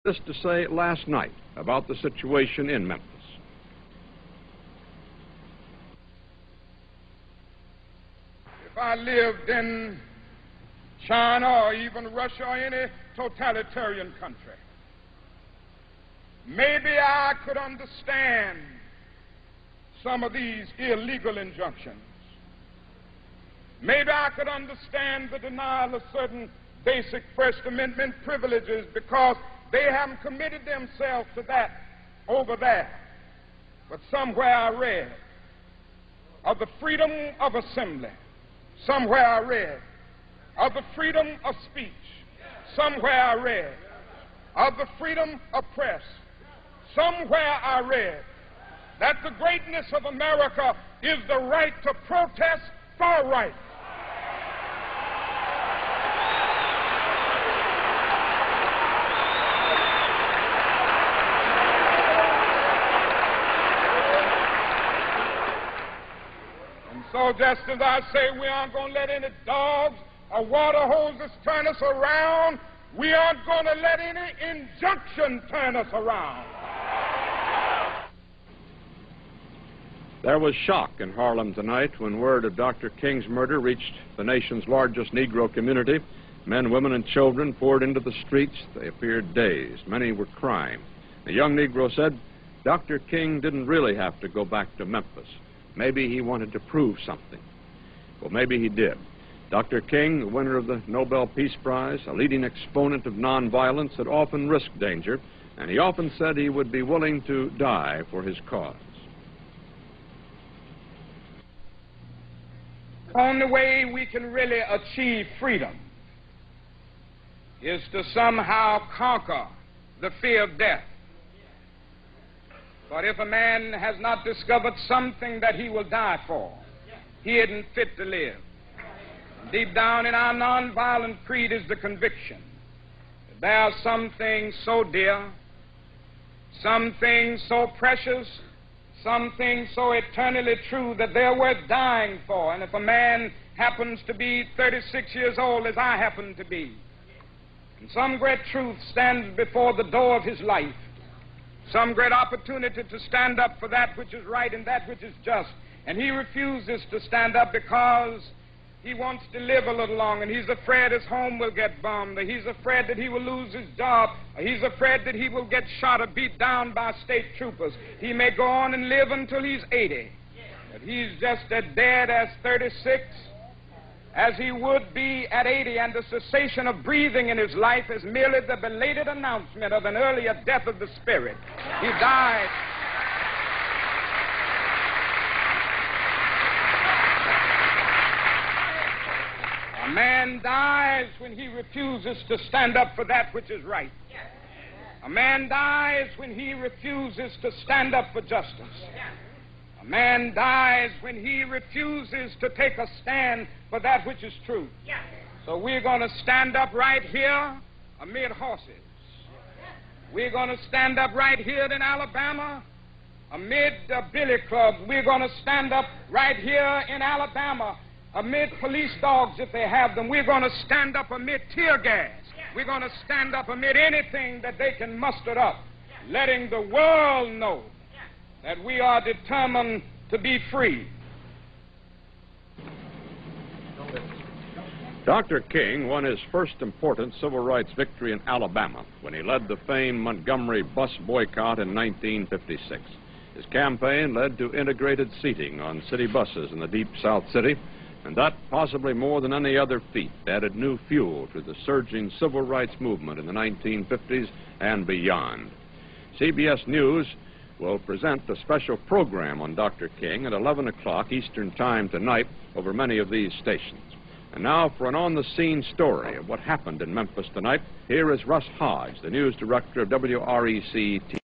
this to say last night about the situation in Memphis. If I lived in China or even Russia or any totalitarian country, maybe I could understand some of these illegal injunctions. Maybe I could understand the denial of certain basic First Amendment privileges because they haven't committed themselves to that over there. But somewhere I read of the freedom of assembly. Somewhere I read of the freedom of speech. Somewhere I read of the freedom of press. Somewhere I read that the greatness of America is the right to protest for right. And so just as I say we aren't going to let any dogs or water hoses turn us around, we aren't going to let any injunction turn us around. There was shock in Harlem tonight when word of Dr. King's murder reached the nation's largest Negro community. Men, women, and children poured into the streets. They appeared dazed. Many were crying. A young Negro said Dr. King didn't really have to go back to Memphis. Maybe he wanted to prove something. Well, maybe he did. Dr. King, the winner of the Nobel Peace Prize, a leading exponent of nonviolence, had often risked danger, and he often said he would be willing to die for his cause. The only way we can really achieve freedom is to somehow conquer the fear of death. But if a man has not discovered something that he will die for, he isn't fit to live. Deep down in our nonviolent creed is the conviction that there are some things so dear, some things so precious, some things so eternally true that they're worth dying for. And if a man happens to be 36 years old, as I happen to be, and some great truth stands before the door of his life, some great opportunity to stand up for that which is right and that which is just, and he refuses to stand up because he wants to live a little longer, and he's afraid his home will get bombed, or he's afraid that he will lose his job, or he's afraid that he will get shot or beat down by state troopers. He may go on and live until he's 80, but he's just as dead as 36 as he would be at 80, and the cessation of breathing in his life is merely the belated announcement of an earlier death of the spirit. He died. A man dies when he refuses to stand up for that which is right. A man dies when he refuses to stand up for justice. A man dies when he refuses to take a stand for that which is true. So we're going to stand up right here amid horses. We're going to stand up right here in Alabama amid billy clubs. We're going to stand up right here in Alabama amid police dogs if they have them. We're going to stand up amid tear gas. We're going to stand up amid anything that they can muster up, letting the world know that we are determined to be free. Dr. King won his first important civil rights victory in Alabama when he led the famed Montgomery bus boycott in 1956. His campaign led to integrated seating on city buses in the deep South City, and that, possibly more than any other feat, added new fuel to the surging civil rights movement in the 1950s and beyond. CBS News will present a special program on Dr. King at 11 o'clock Eastern Time tonight over many of these stations. And now for an on-the-scene story of what happened in Memphis tonight, here is Russ Hodge, the news director of WREC TV.